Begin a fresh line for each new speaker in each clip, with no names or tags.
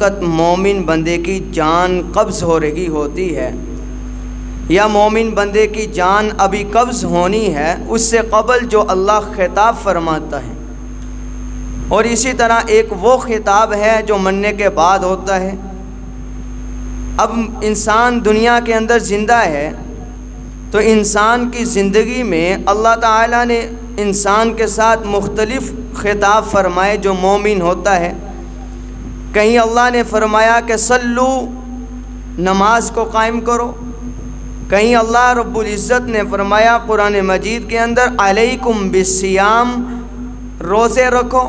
وقت مومن بندے کی جان قبض ہو رہی ہوتی ہے یا مومن بندے کی جان ابھی قبض ہونی ہے، اس سے قبل جو اللہ خطاب فرماتا ہے، اور اسی طرح ایک وہ خطاب ہے جو مرنے کے بعد ہوتا ہے۔ اب انسان دنیا کے اندر زندہ ہے تو انسان کی زندگی میں اللہ تعالیٰ نے انسان کے ساتھ مختلف خطاب فرمائے جو مومن ہوتا ہے۔ کہیں اللہ نے فرمایا کہ صلو، نماز کو قائم کرو، کہیں اللہ رب العزت نے فرمایا قرآن مجید کے اندر علیکم بالصیام، روزے رکھو،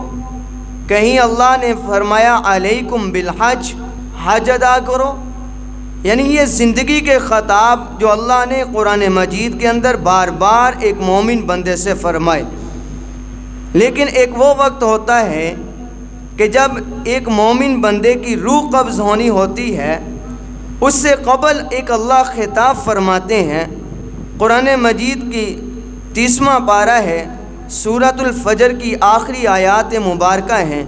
کہیں اللہ نے فرمایا علیکم بالحج، حج ادا کرو۔ یعنی یہ زندگی کے خطاب جو اللہ نے قرآن مجید کے اندر بار بار ایک مومن بندے سے فرمائے۔ لیکن ایک وہ وقت ہوتا ہے کہ جب ایک مومن بندے کی روح قبض ہونی ہوتی ہے، اس سے قبل ایک اللہ خطاب فرماتے ہیں۔ قرآن مجید کی 30واں پارہ ہے، سورۃ الفجر کی آخری آیات مبارکہ ہیں۔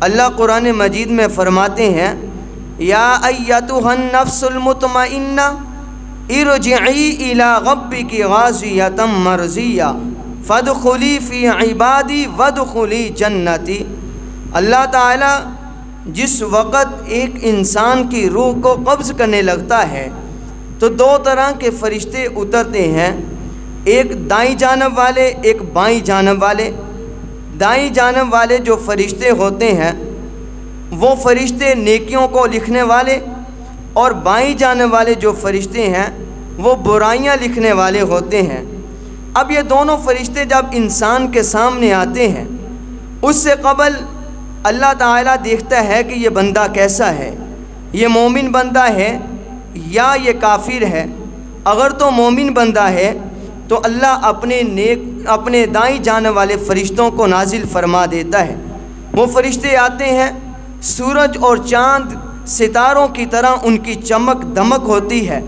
اللہ قرآن مجید میں فرماتے ہیں یا ایتھا النفس المطمئنہ ارجعی الی ربک راضیۃ مرضیہ فادخلی فی عبادی وادخلی جنتی۔ اللہ تعالیٰ جس وقت ایک انسان کی روح کو قبض کرنے لگتا ہے تو دو طرح کے فرشتے اترتے ہیں، ایک دائیں جانب والے، ایک بائیں جانب والے۔ دائیں جانب والے جو فرشتے ہوتے ہیں وہ فرشتے نیکیوں کو لکھنے والے، اور بائیں جانب والے جو فرشتے ہیں وہ برائیاں لکھنے والے ہوتے ہیں۔ اب یہ دونوں فرشتے جب انسان کے سامنے آتے ہیں، اس سے قبل اللہ تعالیٰ دیکھتا ہے کہ یہ بندہ کیسا ہے، یہ مومن بندہ ہے یا یہ کافر ہے۔ اگر تو مومن بندہ ہے تو اللہ اپنے دائیں جانب والے فرشتوں کو نازل فرما دیتا ہے۔ وہ فرشتے آتے ہیں، سورج اور چاند ستاروں کی طرح ان کی چمک دمک ہوتی ہے،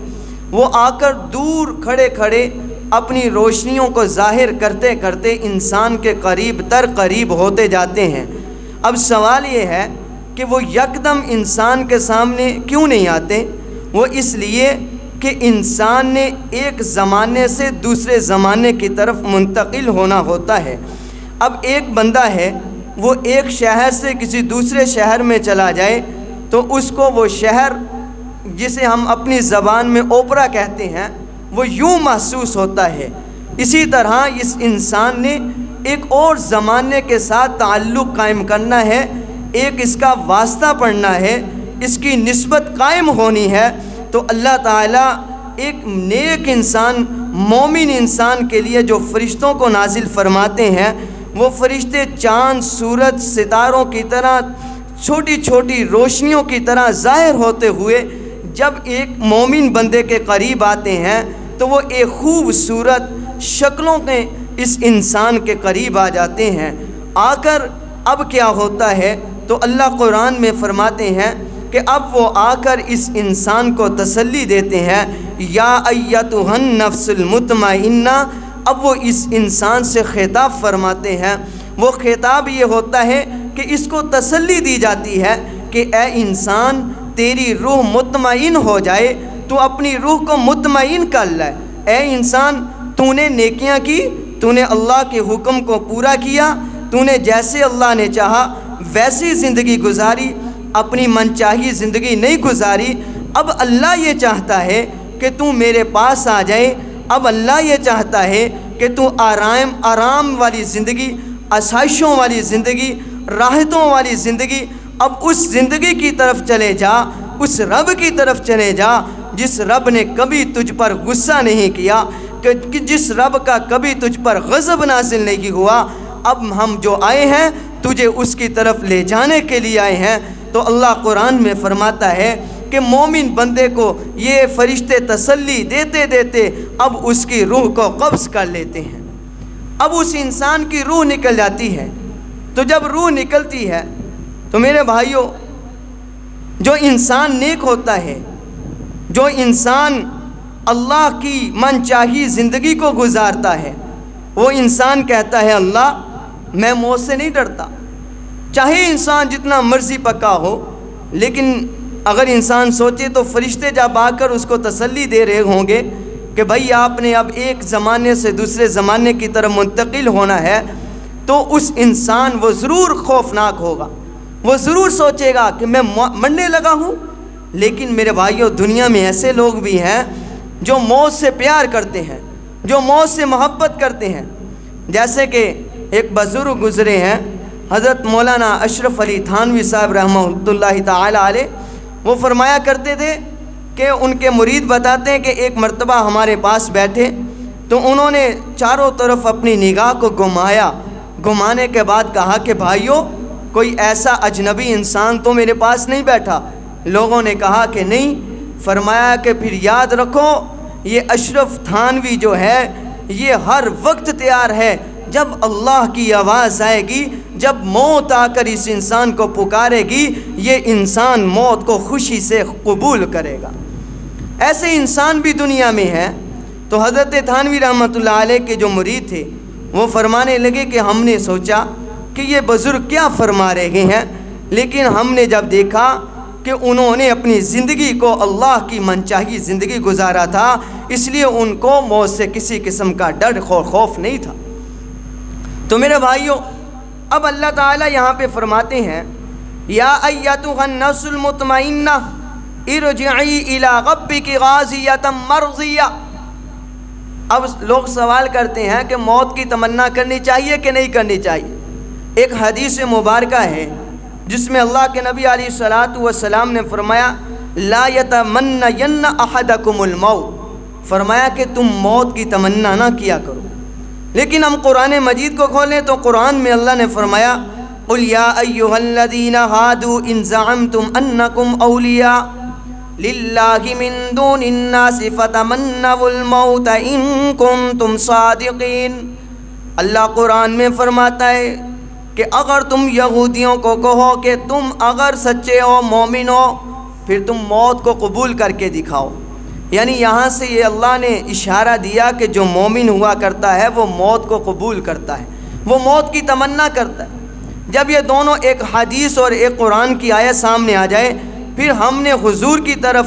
وہ آ کر دور کھڑے کھڑے اپنی روشنیوں کو ظاہر کرتے کرتے انسان کے قریب تر قریب ہوتے جاتے ہیں۔ اب سوال یہ ہے کہ وہ یکدم انسان کے سامنے کیوں نہیں آتے؟ وہ اس لیے کہ انسان نے ایک زمانے سے دوسرے زمانے کی طرف منتقل ہونا ہوتا ہے۔ اب ایک بندہ ہے، وہ ایک شہر سے کسی دوسرے شہر میں چلا جائے تو اس کو وہ شہر، جسے ہم اپنی زبان میں اوپرا کہتے ہیں، وہ یوں محسوس ہوتا ہے۔ اسی طرح اس انسان نے ایک اور زمانے کے ساتھ تعلق قائم کرنا ہے، ایک اس کا واسطہ پڑھنا ہے، اس کی نسبت قائم ہونی ہے۔ تو اللہ تعالیٰ ایک نیک انسان، مومن انسان کے لیے جو فرشتوں کو نازل فرماتے ہیں، وہ فرشتے چاند، سورج، ستاروں کی طرح چھوٹی چھوٹی روشنیوں کی طرح ظاہر ہوتے ہوئے جب ایک مومن بندے کے قریب آتے ہیں تو وہ ایک خوبصورت شکلوں کے اس انسان کے قریب آ جاتے ہیں۔ آ کر اب کیا ہوتا ہے تو اللہ قرآن میں فرماتے ہیں کہ اب وہ آ کر اس انسان کو تسلی دیتے ہیں، یا ایتھا النفس المطمئنہ۔ اب وہ اس انسان سے خطاب فرماتے ہیں، وہ خطاب یہ ہوتا ہے کہ اس کو تسلی دی جاتی ہے کہ اے انسان، تیری روح مطمئن ہو جائے، تو اپنی روح کو مطمئن کر لے۔ اے انسان، تو نے نیکیاں کی، تو نے اللہ کے حکم کو پورا کیا، تو نے جیسے اللہ نے چاہا ویسی زندگی گزاری، اپنی من چاہی زندگی نہیں گزاری۔ اب اللہ یہ چاہتا ہے کہ تو میرے پاس آ جائے، اب اللہ یہ چاہتا ہے کہ تو آرام والی زندگی، آسائشوں والی زندگی، راحتوں والی زندگی، اب اس زندگی کی طرف چلے جا، اس رب کی طرف چلے جا جس رب نے کبھی تجھ پر غصہ نہیں کیا، کہ جس رب کا کبھی تجھ پر غضب نازل نہیں ہوا۔ اب ہم جو آئے ہیں تجھے اس کی طرف لے جانے کے لیے آئے ہیں۔ تو اللہ قرآن میں فرماتا ہے کہ مومن بندے کو یہ فرشتے تسلی دیتے دیتے اب اس کی روح کو قبض کر لیتے ہیں۔ اب اس انسان کی روح نکل جاتی ہے۔ تو جب روح نکلتی ہے تو میرے بھائیوں، جو انسان نیک ہوتا ہے، جو انسان اللہ کی من چاہی زندگی کو گزارتا ہے، وہ انسان کہتا ہے اللہ میں موت سے نہیں ڈرتا، چاہے انسان جتنا مرضی پکا ہو، لیکن اگر انسان سوچے تو فرشتے جب آ کر اس کو تسلی دے رہے ہوں گے کہ بھائی آپ نے اب ایک زمانے سے دوسرے زمانے کی طرف منتقل ہونا ہے، تو اس انسان وہ ضرور خوفناک ہوگا، وہ ضرور سوچے گا کہ میں مرنے لگا ہوں۔ لیکن میرے بھائیوں، دنیا میں ایسے لوگ بھی ہیں جو موت سے پیار کرتے ہیں، جو موت سے محبت کرتے ہیں۔ جیسے کہ ایک بزرگ گزرے ہیں، حضرت مولانا اشرف علی تھانوی صاحب رحمہ اللہ تعالی علیہ، وہ فرمایا کرتے تھے کہ ان کے مرید بتاتے ہیں کہ ایک مرتبہ ہمارے پاس بیٹھے تو انہوں نے چاروں طرف اپنی نگاہ کو گھمانے کے بعد کہا کہ بھائیوں، کوئی ایسا اجنبی انسان تو میرے پاس نہیں بیٹھا؟ لوگوں نے کہا کہ نہیں۔ فرمایا کہ پھر یاد رکھو، یہ اشرف تھانوی جو ہے یہ ہر وقت تیار ہے، جب اللہ کی آواز آئے گی، جب موت آ کر اس انسان کو پکارے گی، یہ انسان موت کو خوشی سے قبول کرے گا۔ ایسے انسان بھی دنیا میں ہے۔ تو حضرت تھانوی رحمۃ اللہ علیہ کے جو مرید تھے وہ فرمانے لگے کہ ہم نے سوچا کہ یہ بزرگ کیا فرما رہے ہیں، لیکن ہم نے جب دیکھا کہ انہوں نے اپنی زندگی کو اللہ کی منچاہی زندگی گزارا تھا، اس لیے ان کو موت سے کسی قسم کا ڈر خوف نہیں تھا۔ تو میرے بھائیوں، اب اللہ تعالیٰ یہاں پہ فرماتے ہیں یا ایتھا النفس المطمئنہ ارجعی الی ربک راضیۃ مرضیہ۔ اب لوگ سوال کرتے ہیں کہ موت کی تمنا کرنی چاہیے کہ نہیں کرنی چاہیے۔ ایک حدیث مبارکہ ہے جس میں اللہ کے نبی علیہ الصلوۃ والسلام نے فرمایا لا یتمنین احدکم الموت، فرمایا کہ تم موت کی تمنا نہ کیا کرو۔ لیکن ہم قرآن مجید کو کھولیں تو قرآن میں اللہ نے فرمایا قل یا ایھا الذین ہادوا ان زعمتم انکم اولیاء للہ من دون الناس فتمنوا الموت ان کنتم صادقین۔ اللہ قرآن میں فرماتا ہے کہ اگر تم یہودیوں کو کہو کہ تم اگر سچے ہو، مومن ہو، پھر تم موت کو قبول کر کے دکھاؤ۔ یعنی یہاں سے یہ اللہ نے اشارہ دیا کہ جو مومن ہوا کرتا ہے وہ موت کو قبول کرتا ہے، وہ موت کی تمنا کرتا ہے۔ جب یہ دونوں ایک حدیث اور ایک قرآن کی آیت سامنے آ جائے، پھر ہم نے حضور کی طرف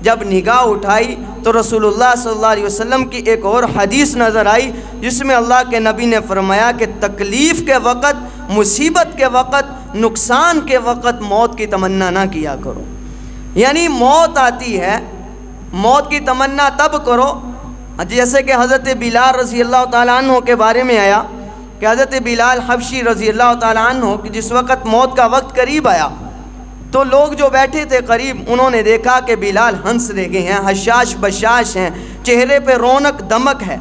جب نگاہ اٹھائی تو رسول اللہ صلی اللہ علیہ وسلم کی ایک اور حدیث نظر آئی جس میں اللہ کے نبی نے فرمایا کہ تکلیف کے وقت، مصیبت کے وقت، نقصان کے وقت موت کی تمنا نہ کیا کرو۔ یعنی موت آتی ہے، موت کی تمنا تب کرو جیسے کہ حضرت بلال رضی اللہ تعالیٰ عنہ کے بارے میں آیا کہ حضرت بلال حبشی رضی اللہ تعالیٰ عنہ کہ جس وقت موت کا وقت قریب آیا تو لوگ جو بیٹھے تھے قریب، انہوں نے دیکھا کہ بلال ہنس رہے ہیں، حشاش بشاش ہیں، چہرے پہ رونق دمک ہے۔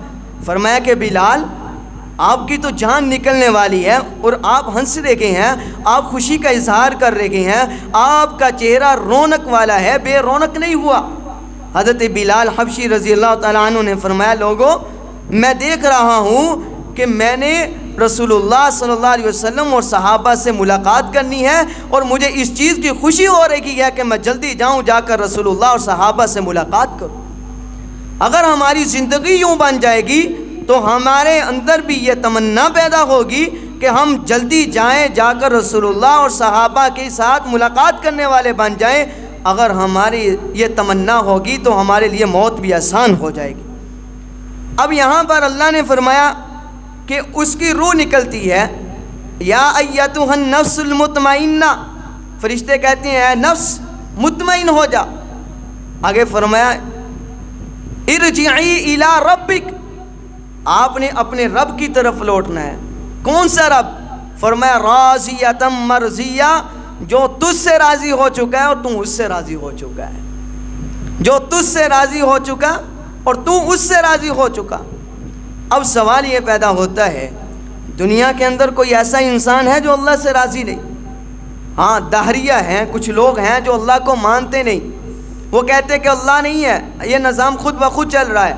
فرمایا کہ بلال، آپ کی تو جان نکلنے والی ہے اور آپ ہنس رہے ہیں، آپ خوشی کا اظہار کر رہے ہیں، آپ کا چہرہ رونق والا ہے، بے رونق نہیں ہوا۔ حضرت بلال حبشی رضی اللہ تعالیٰ عنہ نے فرمایا لوگوں، میں دیکھ رہا ہوں کہ میں نے رسول اللہ صلی اللہ علیہ وسلم اور صحابہ سے ملاقات کرنی ہے اور مجھے اس چیز کی خوشی ہو رہی ہے کہ میں جلدی جاؤں، جا کر رسول اللہ اور صحابہ سے ملاقات کروں۔ اگر ہماری زندگی یوں بن جائے گی تو ہمارے اندر بھی یہ تمنا پیدا ہوگی کہ ہم جلدی جائیں، جا کر رسول اللہ اور صحابہ کے ساتھ ملاقات کرنے والے بن جائیں۔ اگر ہماری یہ تمنا ہوگی تو ہمارے لیے موت بھی آسان ہو جائے گی۔ اب یہاں پر اللہ نے فرمایا کہ اس کی روح نکلتی ہے، یا ایتھا النفس المطمئنہ، فرشتے کہتے ہیں اے نفس مطمئن ہو جا۔ آگے فرمایا ارجعی الی ربک، آپ نے اپنے رب کی طرف لوٹنا ہے۔ کون سا رب؟ فرمایا راضیۃ مرضیہ، جو تجھ سے راضی ہو چکا ہے اور تو اس سے راضی ہو چکا ہے، جو تجھ سے راضی ہو چکا اور تو اس سے راضی ہو چکا۔ اب سوال یہ پیدا ہوتا ہے، دنیا کے اندر کوئی ایسا انسان ہے جو اللہ سے راضی نہیں؟ ہاں، دہریہ ہیں، کچھ لوگ ہیں جو اللہ کو مانتے نہیں، وہ کہتے کہ اللہ نہیں ہے، یہ نظام خود بخود چل رہا ہے۔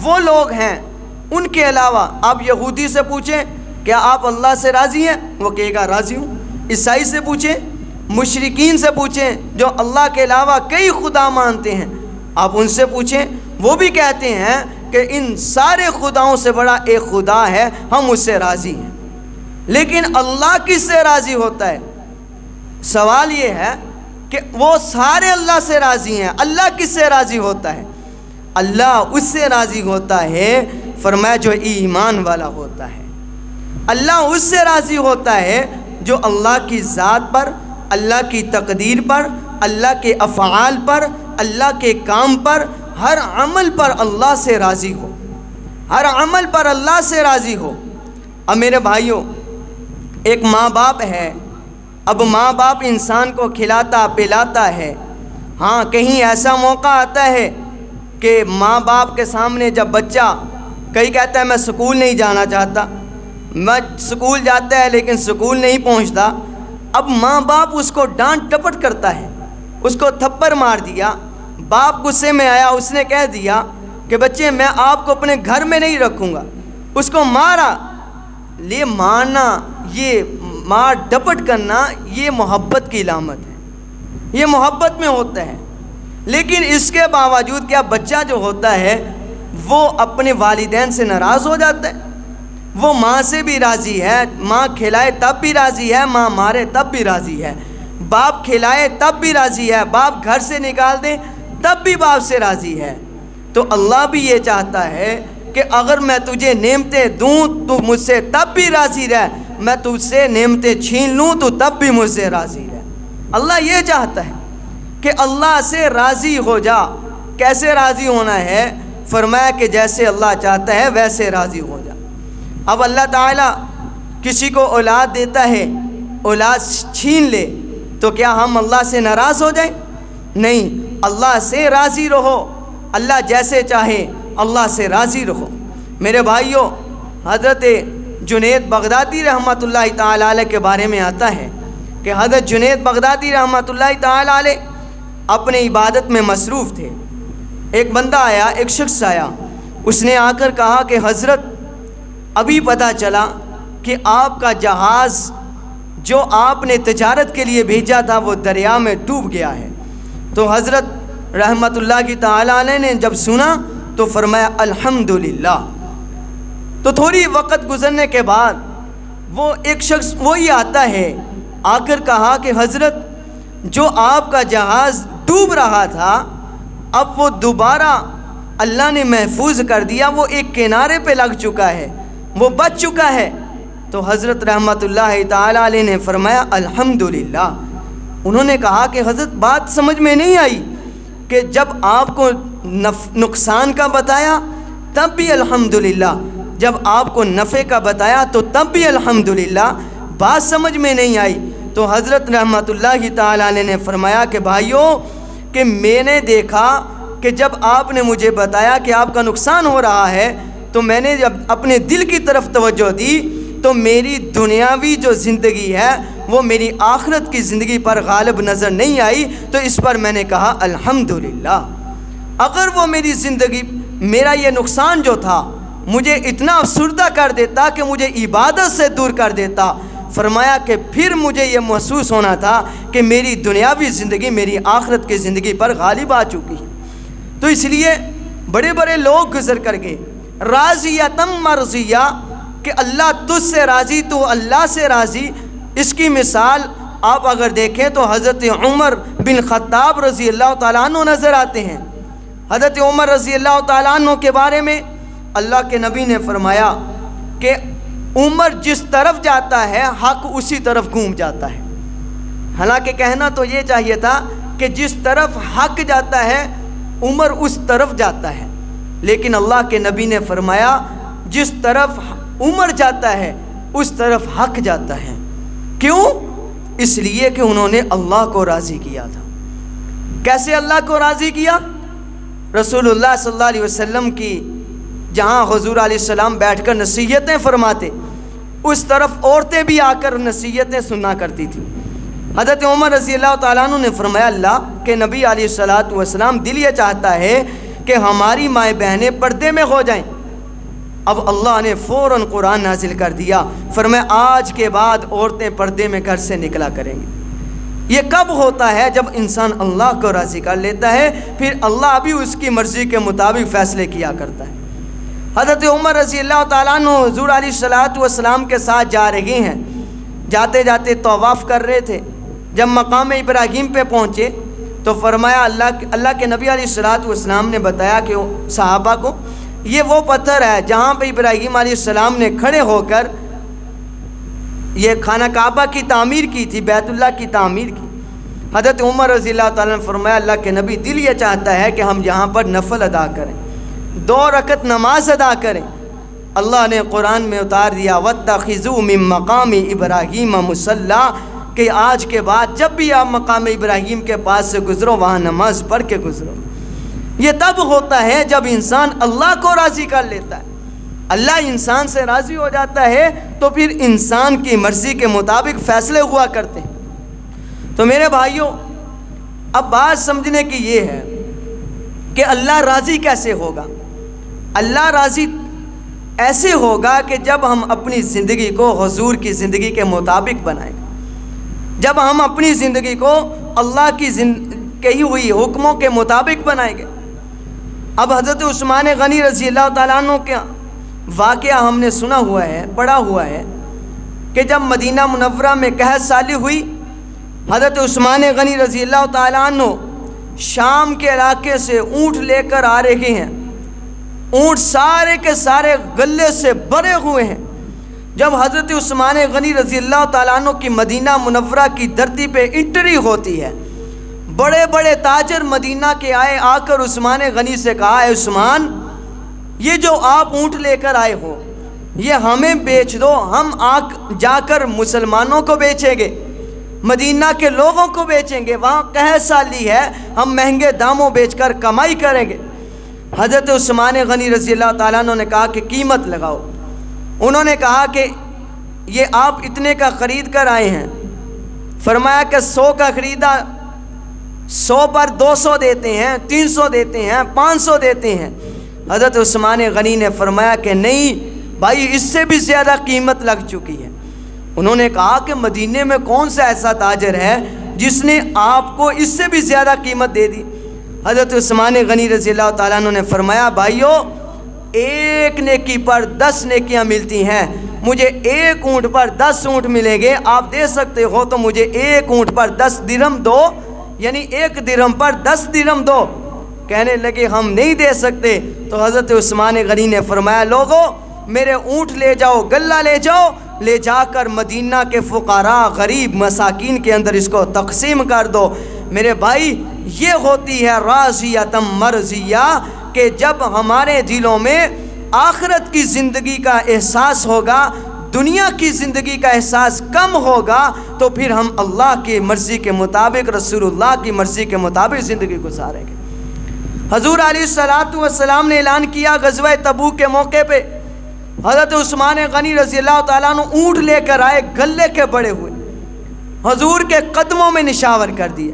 وہ لوگ ہیں، ان کے علاوہ آپ یہودی سے پوچھیں کیا آپ اللہ سے راضی ہیں، وہ کہے گا راضی ہوں۔ عیسائی سے پوچھیں، مشرکین سے پوچھیں جو اللہ کے علاوہ کئی خدا مانتے ہیں، آپ ان سے پوچھیں، وہ بھی کہتے ہیں کہ ان سارے خداؤں سے بڑا ایک خدا ہے، ہم اس سے راضی ہیں۔ لیکن اللہ کس سے راضی ہوتا ہے؟ سوال یہ ہے کہ وہ سارے اللہ سے راضی ہیں۔ اللہ کس سے راضی ہوتا ہے؟ اللہ اس سے راضی ہوتا ہے، فرمایا جو ایمان والا ہوتا ہے۔ اللہ اس سے راضی ہوتا ہے جو اللہ کی ذات پر، اللہ کی تقدیر پر، اللہ کے افعال پر، اللہ کے کام پر، ہر عمل پر اللہ سے راضی ہو، ہر عمل پر اللہ سے راضی ہو۔ اب میرے بھائیوں، ایک ماں باپ ہے، اب ماں باپ انسان کو کھلاتا پلاتا ہے، ہاں کہیں ایسا موقع آتا ہے کہ ماں باپ کے سامنے جب بچہ کہیں کہتا ہے میں سکول نہیں جانا چاہتا، میں سکول جاتا ہے لیکن سکول نہیں پہنچتا، اب ماں باپ اس کو ڈانٹ ٹپٹ کرتا ہے، اس کو تھپڑ مار دیا، باپ غصے میں آیا، اس نے کہہ دیا کہ بچے میں آپ کو اپنے گھر میں نہیں رکھوں گا، اس کو مارا۔ یہ مارنا، یہ مار ڈپٹ کرنا، یہ محبت کی علامت ہے، یہ محبت میں ہوتا ہے۔ لیکن اس کے باوجود کیا بچہ جو ہوتا ہے وہ اپنے والدین سے ناراض ہو جاتا ہے؟ وہ ماں سے بھی راضی ہے، ماں کھلائے تب بھی راضی ہے، ماں مارے تب بھی راضی ہے، باپ کھلائے تب بھی راضی ہے، باپ گھر سے نکال دے تب بھی باپ سے راضی ہے۔ تو اللہ بھی یہ چاہتا ہے کہ اگر میں تجھے نعمتیں دوں تو مجھ سے تب بھی راضی رہ، میں تجھ سے نعمتیں چھین لوں تو تب بھی مجھ سے راضی رہ۔ اللہ یہ چاہتا ہے کہ اللہ سے راضی ہو جا۔ کیسے راضی ہونا ہے؟ فرمایا کہ جیسے اللہ چاہتا ہے ویسے راضی ہو جا۔ اب اللہ تعالیٰ کسی کو اولاد دیتا ہے، اولاد چھین لے تو کیا ہم اللہ سے ناراض ہو جائیں؟ نہیں، اللہ سے راضی رہو، اللہ جیسے چاہے اللہ سے راضی رہو۔ میرے بھائیوں، حضرت جنید بغدادی رحمۃ اللہ تعالی علیہ کے بارے میں آتا ہے کہ حضرت جنید بغدادی رحمۃ اللہ تعالی علیہ اپنے عبادت میں مصروف تھے۔ ایک بندہ آیا، ایک شخص آیا، اس نے آ کر کہا کہ حضرت ابھی پتہ چلا کہ آپ کا جہاز جو آپ نے تجارت کے لیے بھیجا تھا وہ دریا میں ڈوب گیا ہے۔ تو حضرت رحمۃ اللہ کی تعالی علیہ نے جب سنا تو فرمایا الحمدللہ۔ تو تھوڑی وقت گزرنے کے بعد وہ ایک شخص وہی آتا ہے، آ کر کہا کہ حضرت جو آپ کا جہاز ڈوب رہا تھا اب وہ دوبارہ اللہ نے محفوظ کر دیا، وہ ایک کنارے پہ لگ چکا ہے، وہ بچ چکا ہے۔ تو حضرت رحمۃ اللہ تعالی علیہ نے فرمایا الحمدللہ۔ انہوں نے کہا کہ حضرت بات سمجھ میں نہیں آئی کہ جب آپ کو نقصان کا بتایا تب بھی الحمدللہ، جب آپ کو نفع کا بتایا تو تب بھی الحمدللہ، بات سمجھ میں نہیں آئی۔ تو حضرت رحمۃ اللہ تعالی علیہ نے فرمایا کہ بھائیوں کہ میں نے دیکھا کہ جب آپ نے مجھے بتایا کہ آپ کا نقصان ہو رہا ہے تو میں نے جب اپنے دل کی طرف توجہ دی تو میری دنیاوی جو زندگی ہے وہ میری آخرت کی زندگی پر غالب نظر نہیں آئی، تو اس پر میں نے کہا الحمدللہ۔ اگر وہ میری زندگی، میرا یہ نقصان جو تھا مجھے اتنا افسردہ کر دیتا کہ مجھے عبادت سے دور کر دیتا، فرمایا کہ پھر مجھے یہ محسوس ہونا تھا کہ میری دنیاوی زندگی میری آخرت کی زندگی پر غالب آ چکی ہے۔ تو اس لیے بڑے بڑے لوگ گزر کر گئے، راضیۃ مرضیہ، کہ اللہ تجھ سے راضی تو اللہ سے راضی۔ اس کی مثال آپ اگر دیکھیں تو حضرت عمر بن خطاب رضی اللہ تعالیٰ عنہ نظر آتے ہیں۔ حضرت عمر رضی اللہ تعالیٰ عنہ کے بارے میں اللہ کے نبی نے فرمایا کہ عمر جس طرف جاتا ہے حق اسی طرف گھوم جاتا ہے۔ حالانکہ کہنا تو یہ چاہیے تھا کہ جس طرف حق جاتا ہے عمر اس طرف جاتا ہے، لیکن اللہ کے نبی نے فرمایا جس طرف عمر جاتا ہے اس طرف حق جاتا ہے۔ کیوں؟ اس لیے کہ انہوں نے اللہ کو راضی کیا تھا۔ کیسے اللہ کو راضی کیا؟ رسول اللہ صلی اللہ علیہ وسلم کی جہاں حضور علیہ السلام بیٹھ کر نصیحتیں فرماتے اس طرف عورتیں بھی آ کر نصیحتیں سننا کرتی تھیں۔ حضرت عمر رضی اللہ تعالیٰ عنہ نے فرمایا اللہ کے نبی علیہ السلام دل یہ چاہتا ہے کہ ہماری مائیں بہنیں پردے میں ہو جائیں۔ اب اللہ نے فوراً قرآن نازل کر دیا، فرمایا آج کے بعد عورتیں پردے میں گھر سے نکلا کریں گی۔ یہ کب ہوتا ہے؟ جب انسان اللہ کو راضی کر لیتا ہے، پھر اللہ بھی اس کی مرضی کے مطابق فیصلے کیا کرتا ہے۔ حضرت عمر رضی اللہ تعالیٰ عنہ حضور علیہ السلام کے ساتھ جا رہے ہیں، جاتے جاتے طواف کر رہے تھے، جب مقام ابراہیم پہ پہنچے تو فرمایا اللہ کے نبی علیہ الصلوۃ والسلام نے بتایا کہ صحابہ کو یہ وہ پتھر ہے جہاں پہ ابراہیم علیہ السلام نے کھڑے ہو کر یہ خانہ کعبہ کی تعمیر کی تھی، بیت اللہ کی تعمیر کی۔ حضرت عمر رضی اللہ تعالیٰ نے فرمایا اللہ کے نبی دل یہ چاہتا ہے کہ ہم یہاں پر نفل ادا کریں، 2 رکعت نماز ادا کریں۔ اللہ نے قرآن میں اتار دیا وَاتَّخِذُوا مِن مَّقَامِ إِبْرَاهِيمَ مُصَلًّى کہ آج کے بعد جب بھی آپ مقام ابراہیم کے پاس سے گزرو وہاں نماز پڑھ کے گزرو۔ یہ تب ہوتا ہے جب انسان اللہ کو راضی کر لیتا ہے، اللہ انسان سے راضی ہو جاتا ہے تو پھر انسان کی مرضی کے مطابق فیصلے ہوا کرتے ہیں۔ تو میرے بھائیوں، اب بات سمجھنے کی یہ ہے کہ اللہ راضی کیسے ہوگا؟ اللہ راضی ایسے ہوگا کہ جب ہم اپنی زندگی کو حضور کی زندگی کے مطابق بنائیں گے، جب ہم اپنی زندگی کو اللہ کی کہی ہوئی حکموں کے مطابق بنائیں گے۔ اب حضرت عثمان غنی رضی اللہ تعالیٰ عنہ کا واقعہ ہم نے سنا ہوا ہے، پڑھا ہوا ہے کہ جب مدینہ منورہ میں قحط سالی ہوئی، حضرت عثمان غنی رضی اللہ تعالیٰ عنہ شام کے علاقے سے اونٹ لے کر آ رہے ہیں، اونٹ سارے کے سارے غلے سے بھرے ہوئے ہیں۔ جب حضرت عثمان غنی رضی اللہ تعالیٰ عنہ کی مدینہ منورہ کی دھرتی پہ انٹری ہوتی ہے، بڑے بڑے تاجر مدینہ کے آ کر عثمان غنی سے کہا اے عثمان، یہ جو آپ اونٹ لے کر آئے ہو یہ ہمیں بیچ دو، ہم جا کر مسلمانوں کو بیچیں گے، مدینہ کے لوگوں کو بیچیں گے، وہاں قحط سالی ہے، ہم مہنگے داموں بیچ کر کمائی کریں گے۔ حضرت عثمان غنی رضی اللہ تعالیٰ عنہ نے کہا کہ قیمت لگاؤ۔ انہوں نے کہا کہ یہ آپ اتنے کا خرید کر آئے ہیں، فرمایا کہ 100 کا خریدا، 100 پر 200 دیتے ہیں، 300 دیتے ہیں، 500 دیتے ہیں۔ حضرت عثمان غنی نے فرمایا کہ نہیں بھائی، اس سے بھی زیادہ قیمت لگ چکی ہے۔ انہوں نے کہا کہ مدینے میں کون سا ایسا تاجر ہے جس نے آپ کو اس سے بھی زیادہ قیمت دے دی؟ حضرت عثمان غنی رضی اللہ تعالیٰ عنہ نے فرمایا بھائیو، 1 نیکی پر 10 نیکیاں ملتی ہیں، مجھے 1 اونٹ پر 10 اونٹ ملیں گے، آپ دے سکتے ہو تو مجھے 1 اونٹ پر 10 درہم دو، یعنی 1 درہم پر 10 درہم دو۔ کہنے لگے ہم نہیں دے سکتے۔ تو حضرت عثمان غنی نے فرمایا لوگو میرے اونٹ لے جاؤ، غلہ لے جاؤ، لے جا کر مدینہ کے فقراء غریب مساکین کے اندر اس کو تقسیم کر دو۔ میرے بھائی، یہ ہوتی ہے راضیۃ مرضیہ کہ جب ہمارے دلوں میں آخرت کی زندگی کا احساس ہوگا، دنیا کی زندگی کا احساس کم ہوگا، تو پھر ہم اللہ کی مرضی کے مطابق، رسول اللہ کی مرضی کے مطابق زندگی گزاریں گے۔ حضور علیہ الصلوۃ والسلام نے اعلان کیا غزوہ تبوک کے موقع پہ، حضرت عثمان غنی رضی اللہ تعالیٰ عنہ اونٹ لے کر آئے، گلے کے بڑے ہوئے، حضور کے قدموں میں نشاور کر دیے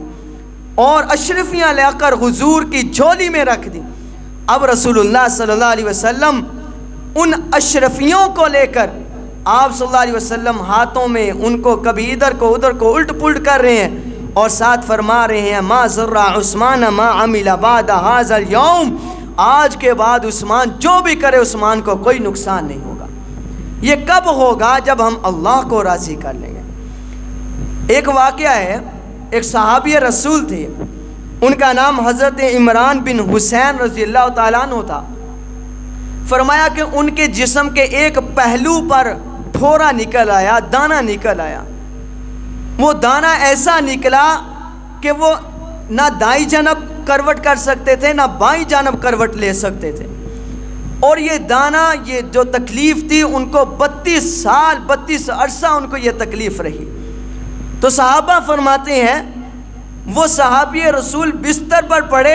اور اشرفیاں لے کر حضور کی جھولی میں رکھ دی۔ اب رسول اللہ صلی اللہ علیہ وسلم ان اشرفیوں کو لے کر آپ صلی اللہ علیہ وسلم ہاتھوں میں ان کو کبھی ادھر کو ادھر کو الٹ پلٹ کر رہے ہیں اور ساتھ فرما رہے ہیں ما ضر عثمان ما عمل بعد هذا اليوم، آج کے بعد عثمان جو بھی کرے عثمان کو کوئی نقصان نہیں ہوگا۔ یہ کب ہوگا؟ جب ہم اللہ کو راضی کر لیں گے۔ ایک واقعہ ہے، ایک صحابی رسول تھے، ان کا نام حضرت عمران بن حسین رضی اللہ تعالیٰ عنہ تھا۔ فرمایا کہ ان کے جسم کے ایک پہلو پر پھورا نکل آیا، دانہ نکل آیا۔ وہ دانہ ایسا نکلا کہ وہ نہ دائیں جانب کروٹ کر سکتے تھے، نہ بائیں جانب کروٹ لے سکتے تھے، اور یہ دانہ، یہ جو تکلیف تھی ان کو 32 عرصہ ان کو یہ تکلیف رہی۔ تو صحابہ فرماتے ہیں وہ صحابی رسول بستر پر پڑے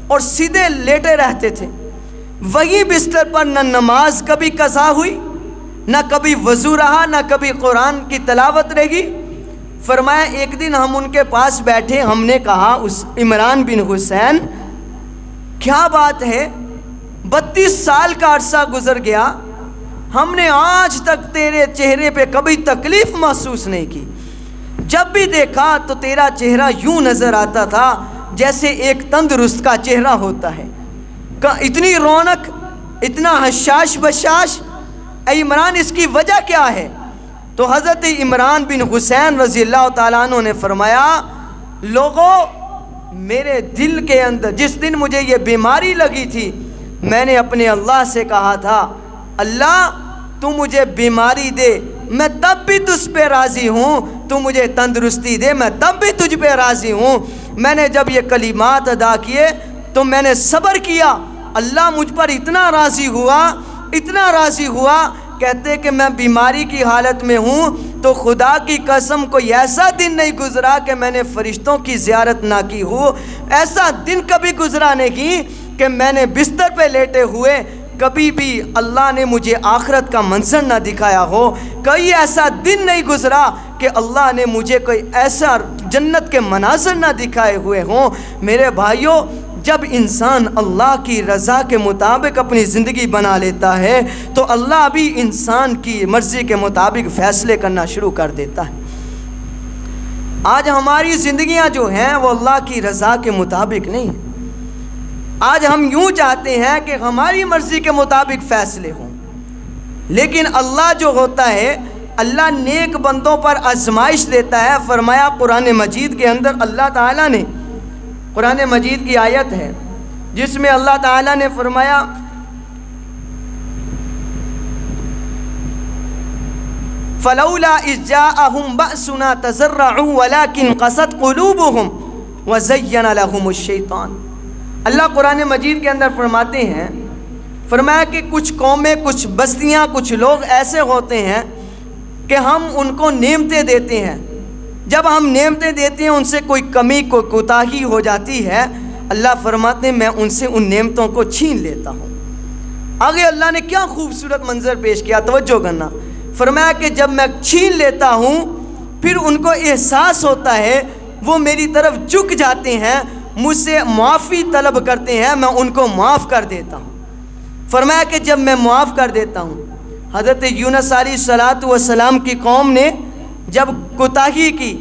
اور سیدھے لیٹے رہتے تھے، وہی بستر پر نہ نماز کبھی قضا ہوئی، نہ کبھی وضو رہا، نہ کبھی قرآن کی تلاوت رہی۔ فرمایا ایک دن ہم ان کے پاس بیٹھے، ہم نے کہا اس عمران بن حسین کیا بات ہے، 32 سال کا عرصہ گزر گیا، ہم نے آج تک تیرے چہرے پہ کبھی تکلیف محسوس نہیں کی، جب بھی دیکھا تو تیرا چہرہ یوں نظر آتا تھا جیسے ایک تندرست کا چہرہ ہوتا ہے، اتنی رونق، اتنا حشاش بشاش، اے عمران اس کی وجہ کیا ہے؟ تو حضرت عمران بن حسین رضی اللہ تعالیٰ عنہ نے فرمایا لوگوں میرے دل کے اندر جس دن مجھے یہ بیماری لگی تھی میں نے اپنے اللہ سے کہا تھا اللہ تو مجھے بیماری دے میں تب بھی تجھ پہ راضی ہوں، تو مجھے تندرستی دے میں تب بھی تجھ پہ راضی ہوں۔ میں نے جب یہ کلمات ادا کیے تو میں نے صبر کیا، اللہ مجھ پر اتنا راضی ہوا کہتے کہ میں بیماری کی حالت میں ہوں تو خدا کی قسم کوئی ایسا دن نہیں گزرا کہ میں نے فرشتوں کی زیارت نہ کی ہو، ایسا دن کبھی گزرا نہیں کہ میں نے بستر پہ لیٹے ہوئے کبھی بھی اللہ نے مجھے آخرت کا منظر نہ دکھایا ہو، کوئی ایسا دن نہیں گزرا کہ اللہ نے مجھے کوئی ایسا جنت کے مناظر نہ دکھائے ہوئے ہوں۔ میرے بھائیوں، جب انسان اللہ کی رضا کے مطابق اپنی زندگی بنا لیتا ہے تو اللہ بھی انسان کی مرضی کے مطابق فیصلے کرنا شروع کر دیتا ہے۔ آج ہماری زندگیاں جو ہیں وہ اللہ کی رضا کے مطابق نہیں ہیں۔ آج ہم یوں چاہتے ہیں کہ ہماری مرضی کے مطابق فیصلے ہوں، لیکن اللہ جو ہوتا ہے اللہ نیک بندوں پر آزمائش دیتا ہے۔ فرمایا قرآن مجید کے اندر اللہ تعالیٰ نے، قرآن مجید کی آیت ہے جس میں اللہ تعالیٰ نے فرمایا فَلَوْلَا إِذْ جَاءَهُمْ بَأْسُنَا تَضَرَّعُوا وَلَكِنْ قَسَتْ قُلُوبُهُمْ وَزَيَّنَ لَهُمُ الشَّيْطَانُ۔ اللہ قرآن مجید کے اندر فرماتے ہیں، فرمایا کہ کچھ قومیں، کچھ بستیاں، کچھ لوگ ایسے ہوتے ہیں کہ ہم ان کو نعمتیں دیتے ہیں، جب ہم نعمتیں دیتے ہیں ان سے کوئی کمی کوئی کوتاہی ہو جاتی ہے، اللہ فرماتے ہیں میں ان سے ان نعمتوں کو چھین لیتا ہوں۔ آگے اللہ نے کیا خوبصورت منظر پیش کیا، توجہ کرنا، فرمایا کہ جب میں چھین لیتا ہوں پھر ان کو احساس ہوتا ہے، وہ میری طرف جھک جاتے ہیں، مجھ سے معافی طلب کرتے ہیں، میں ان کو معاف کر دیتا ہوں۔ فرمایا کہ جب میں معاف کر دیتا ہوں، حضرت یونس علیہ السلام کی قوم نے جب کوتاہی کی،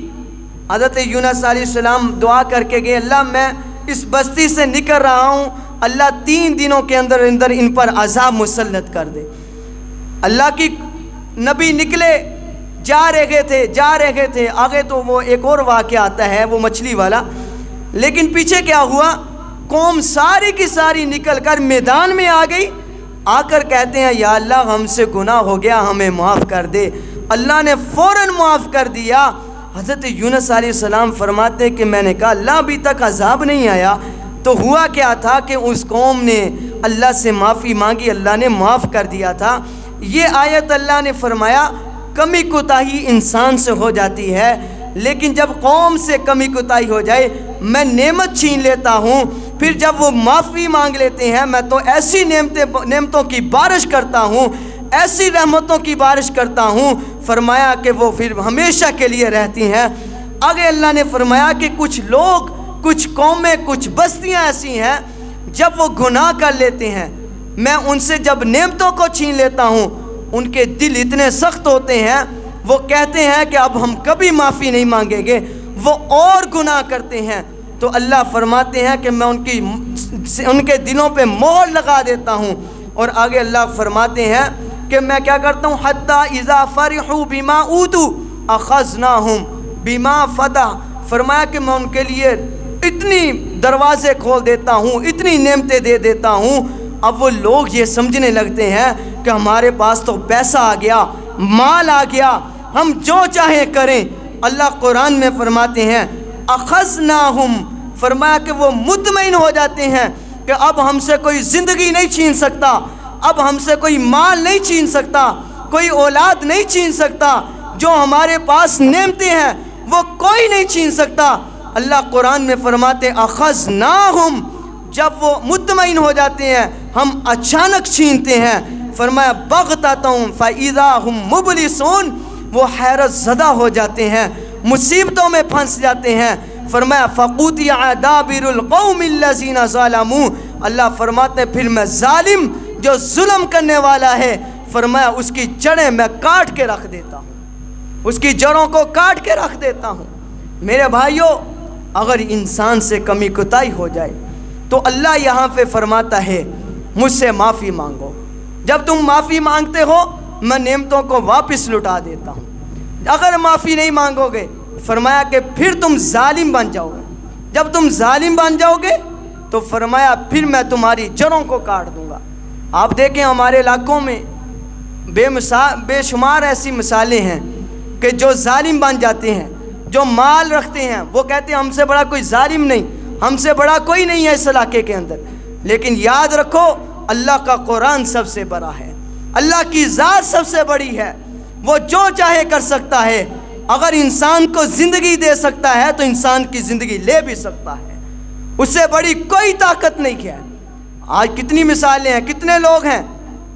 حضرت یونس علیہ السلام دعا کر کے گئے اللہ میں اس بستی سے نکل رہا ہوں، اللہ 3 دنوں کے اندر ان پر عذاب مسلط کر دے۔ اللہ کی نبی نکلے، جا رہے تھے، آگے تو وہ ایک اور واقعہ آتا ہے وہ مچھلی والا، لیکن پیچھے کیا ہوا، قوم ساری کی ساری نکل کر میدان میں آ گئی، آ کر کہتے ہیں یا اللہ ہم سے گناہ ہو گیا ہمیں معاف کر دے۔ اللہ نے فوراً معاف کر دیا۔ حضرت یونس علیہ السلام فرماتے کہ میں نے کہا اللہ ابھی تک عذاب نہیں آیا، تو ہوا کیا تھا کہ اس قوم نے اللہ سے معافی مانگی، اللہ نے معاف کر دیا تھا۔ یہ آیت اللہ نے فرمایا کمی کوتاہی انسان سے ہو جاتی ہے، لیکن جب قوم سے کمی کوتاہی ہو جائے میں نعمت چھین لیتا ہوں، پھر جب وہ معافی مانگ لیتے ہیں میں تو ایسی نعمتوں کی بارش کرتا ہوں، ایسی رحمتوں کی بارش کرتا ہوں، فرمایا کہ وہ پھر ہمیشہ کے لیے رہتی ہیں۔ آگے اللہ نے فرمایا کہ کچھ لوگ، کچھ قومیں، کچھ بستیاں ایسی ہیں جب وہ گناہ کر لیتے ہیں میں ان سے جب نعمتوں کو چھین لیتا ہوں ان کے دل اتنے سخت ہوتے ہیں، وہ کہتے ہیں کہ اب ہم کبھی معافی نہیں مانگیں گے، وہ اور گناہ کرتے ہیں، تو اللہ فرماتے ہیں کہ میں ان کے دلوں پہ مہر لگا دیتا ہوں۔ اور آگے اللہ فرماتے ہیں کہ میں کیا کرتا ہوں حتی اذا فرحوا بما اوتوا اخذناہم بما فتح، فرمایا کہ میں ان کے لیے اتنی دروازے کھول دیتا ہوں، اتنی نعمتیں دے دیتا ہوں، اب وہ لوگ یہ سمجھنے لگتے ہیں کہ ہمارے پاس تو پیسہ آ گیا، مال آ گیا، ہم جو چاہیں کریں۔ اللہ قرآن میں فرماتے ہیں اخذناہم، فرمایا کہ وہ مطمئن ہو جاتے ہیں کہ اب ہم سے کوئی زندگی نہیں چھین سکتا، اب ہم سے کوئی مال نہیں چھین سکتا، کوئی اولاد نہیں چھین سکتا، جو ہمارے پاس نعمتیں ہیں وہ کوئی نہیں چھین سکتا۔ اللہ قرآن میں فرماتے اخذناہم، جب وہ مطمئن ہو جاتے ہیں ہم اچانک چھینتے ہیں، فرمایا بغتتم فاذا ہم مبلسون، وہ حیرت زدہ ہو جاتے ہیں، مصیبتوں میں پھنس جاتے ہیں۔ فرمایا فقطع دابر القوم الذین ظلموا، اللہ فرماتے ہیں پھر میں ظالم جو ظلم کرنے والا ہے، فرمایا اس کی جڑیں میں کاٹ کے رکھ دیتا ہوں، اس کی جڑوں کو کاٹ کے رکھ دیتا ہوں۔ میرے بھائیوں، اگر انسان سے کمی کوتاہی ہو جائے تو اللہ یہاں پہ فرماتا ہے مجھ سے معافی مانگو، جب تم معافی مانگتے ہو میں نعمتوں کو واپس لٹا دیتا ہوں۔ اگر معافی نہیں مانگو گے فرمایا کہ پھر تم ظالم بن جاؤ گے، جب تم ظالم بن جاؤ گے تو فرمایا پھر میں تمہاری جڑوں کو کاٹ دوں گا۔ آپ دیکھیں ہمارے علاقوں میں بے شمار ایسی مثالیں ہیں کہ جو ظالم بن جاتے ہیں، جو مال رکھتے ہیں، وہ کہتے ہیں ہم سے بڑا کوئی ظالم نہیں، ہم سے بڑا کوئی نہیں ہے اس علاقے کے اندر۔ لیکن یاد رکھو اللہ کا قرآن سب سے بڑا ہے، اللہ کی ذات سب سے بڑی ہے، وہ جو چاہے کر سکتا ہے۔ اگر انسان کو زندگی دے سکتا ہے تو انسان کی زندگی لے بھی سکتا ہے، اس سے بڑی کوئی طاقت نہیں ہے۔ آج کتنی مثالیں ہیں، کتنے لوگ ہیں۔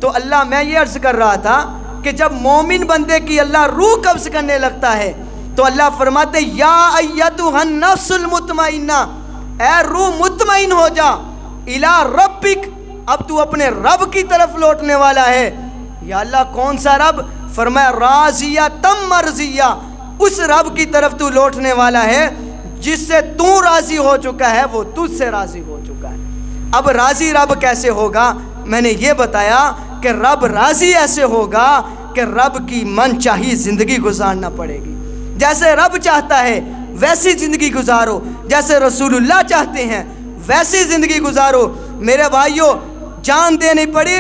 تو اللہ، میں یہ عرض کر رہا تھا کہ جب مومن بندے کی اللہ روح قبض کرنے لگتا ہے تو اللہ فرماتے یا ایتھا النفس المطمئنہ، اے روح مطمئن ہو جا، الی ربک، اب تو اپنے رب کی طرف لوٹنے والا ہے۔ یا اللہ کون سا رب؟ فرمایا راضیہ تم مرضیہ، اس رب کی طرف تو لوٹنے والا ہے جس سے تو راضی ہو چکا ہے، وہ تجھ سے راضی ہو چکا ہے۔ اب راضی رب کیسے ہوگا؟ میں نے یہ بتایا کہ رب راضی ایسے ہوگا کہ رب کی من چاہی زندگی گزارنا پڑے گی، جیسے رب چاہتا ہے ویسی زندگی گزارو، جیسے رسول اللہ چاہتے ہیں ویسی زندگی گزارو۔ میرے بھائیوں، جان دینی پڑے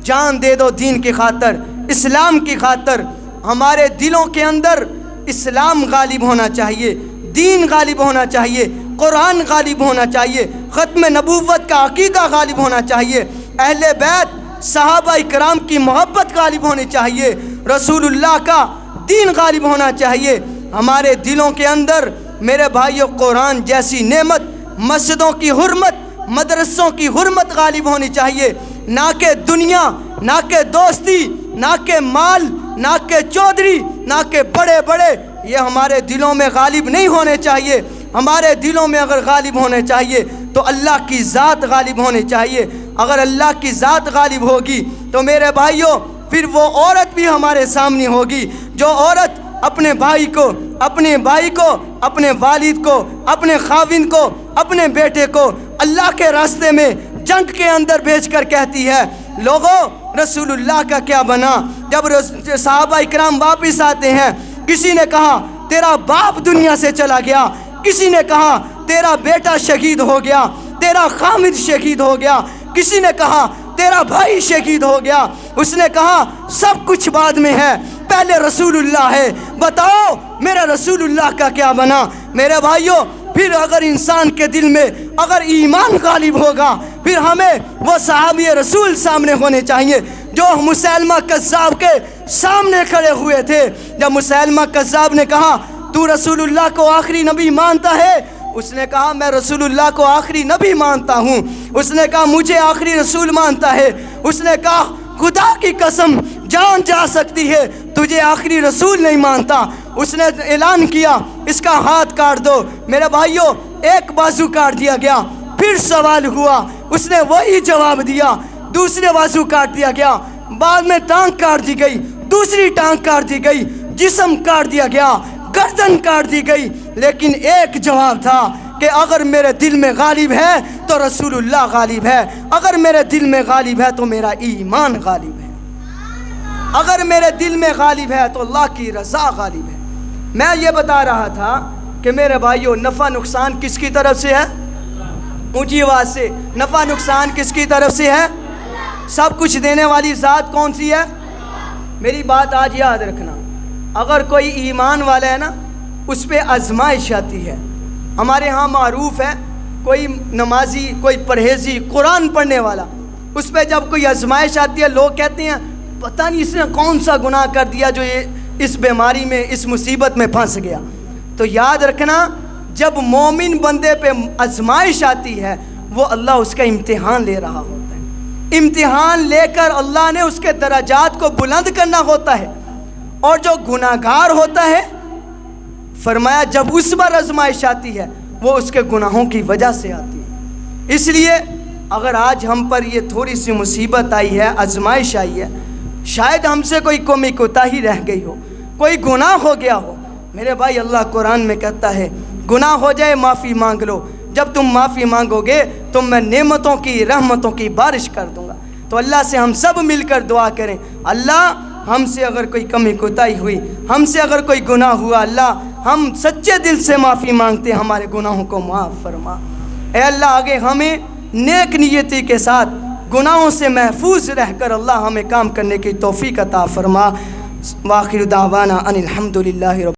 جان دے دو دین کی خاطر، اسلام کی خاطر۔ ہمارے دلوں کے اندر اسلام غالب ہونا چاہیے، دین غالب ہونا چاہیے، قرآن غالب ہونا چاہیے، ختم نبوت کا عقیدہ غالب ہونا چاہیے، اہل بیت صحابہ اکرام کی محبت غالب ہونی چاہیے، رسول اللہ کا دین غالب ہونا چاہیے ہمارے دلوں کے اندر۔ میرے بھائیوں، قرآن جیسی نعمت، مسجدوں کی حرمت، مدرسوں کی حرمت غالب ہونی چاہیے، نہ کہ دنیا، نہ کہ دوستی، نہ کہ مال، نہ کہ چودھری، نہ کہ بڑے بڑے، یہ ہمارے دلوں میں غالب نہیں ہونے چاہیے۔ ہمارے دلوں میں اگر غالب ہونے چاہیے تو اللہ کی ذات غالب ہونی چاہیے۔ اگر اللہ کی ذات غالب ہوگی تو میرے بھائیوں پھر وہ عورت بھی ہمارے سامنے ہوگی، جو عورت اپنے بھائی کو، اپنے بھائی کو، اپنے والد کو، اپنے خاوند کو، اپنے بیٹے کو اللہ کے راستے میں جنگ کے اندر بھیج کر کہتی ہے لوگوں رسول اللہ کا کیا بنا۔ جب صحابہ اکرام واپس آتے ہیں، کسی نے کہا تیرا باپ دنیا سے چلا گیا، کسی نے کہا تیرا بیٹا شہید ہو گیا، تیرا خامد شہید ہو گیا، کسی نے کہا تیرا بھائی شہید ہو گیا۔ اس نے کہا سب کچھ بعد میں ہے، پہلے رسول اللہ ہے، بتاؤ میرا رسول اللہ کا کیا بنا۔ میرے بھائیوں، پھر اگر انسان کے دل میں اگر ایمان غالب ہوگا پھر ہمیں وہ صحابی رسول سامنے ہونے چاہیے جو مسیلمہ کذاب کے سامنے کھڑے ہوئے تھے۔ جب مسیلمہ کذاب نے کہا تو رسول اللہ کو آخری نبی مانتا ہے؟ اس نے کہا میں رسول اللہ کو آخری نبی مانتا ہوں۔ اس نے کہا مجھے آخری رسول مانتا ہے۔ اس نے کہا خدا کی قسم جان جا سکتی ہے تجھے آخری رسول نہیں مانتا۔ اس نے اعلان کیا اس کا ہاتھ کاٹ دو۔ میرے بھائیوں، ایک بازو کاٹ دیا گیا، پھر سوال ہوا، اس نے وہی جواب دیا، دوسرے بازو کاٹ دیا گیا، بعد میں ٹانگ کاٹ دی گئی، دوسری ٹانگ کاٹ دی گئی، جسم کاٹ دیا گیا، گردن کاٹ دی گئی، لیکن ایک جواب تھا کہ اگر میرے دل میں غالب ہے تو رسول اللہ غالب ہے، اگر میرے دل میں غالب ہے تو میرا ایمان غالب ہے، اگر میرے دل میں غالب ہے تو اللہ کی رضا غالب ہے۔ میں یہ بتا رہا تھا کہ میرے بھائیوں، نفع نقصان کس کی طرف سے ہے؟ اونچی آواز سے، نفع نقصان کس کی طرف سے ہے؟ سب کچھ دینے والی ذات کون سی ہے؟ میری بات آج یاد رکھنا، اگر کوئی ایمان والا ہے نا اس پہ آزمائش آتی ہے۔ ہمارے ہاں معروف ہے کوئی نمازی، کوئی پرہیزی، قرآن پڑھنے والا، اس پہ جب کوئی آزمائش آتی ہے لوگ کہتے ہیں پتہ نہیں اس نے کون سا گناہ کر دیا جو یہ اس بیماری میں، اس مصیبت میں پھنس گیا۔ تو یاد رکھنا جب مومن بندے پہ آزمائش آتی ہے وہ اللہ اس کا امتحان لے رہا ہوتا ہے، امتحان لے کر اللہ نے اس کے درجات کو بلند کرنا ہوتا ہے۔ اور جو گناہگار ہوتا ہے فرمایا جب اس پر آزمائش آتی ہے وہ اس کے گناہوں کی وجہ سے آتی ہے۔ اس لیے اگر آج ہم پر یہ تھوڑی سی مصیبت آئی ہے، آزمائش آئی ہے، شاید ہم سے کوئی قومی کوتاہی رہ گئی ہو، کوئی گناہ ہو گیا ہو، میرے بھائی اللہ قرآن میں کہتا ہے گناہ ہو جائے معافی مانگ لو، جب تم معافی مانگو گے تو میں نعمتوں کی، رحمتوں کی بارش کر دوں گا۔ تو اللہ سے ہم سب مل کر دعا کریں، اللہ ہم سے اگر کوئی کمی کوتاہی ہوئی، ہم سے اگر کوئی گناہ ہوا، اللہ ہم سچے دل سے معافی مانگتے ہیں، ہمارے گناہوں کو معاف فرما۔ اے اللہ آگے ہمیں نیک نیتی کے ساتھ گناہوں سے محفوظ رہ کر اللہ ہمیں کام کرنے کی توفیق عطا فرما۔ وآخر دعوانا ان الحمد للہ رب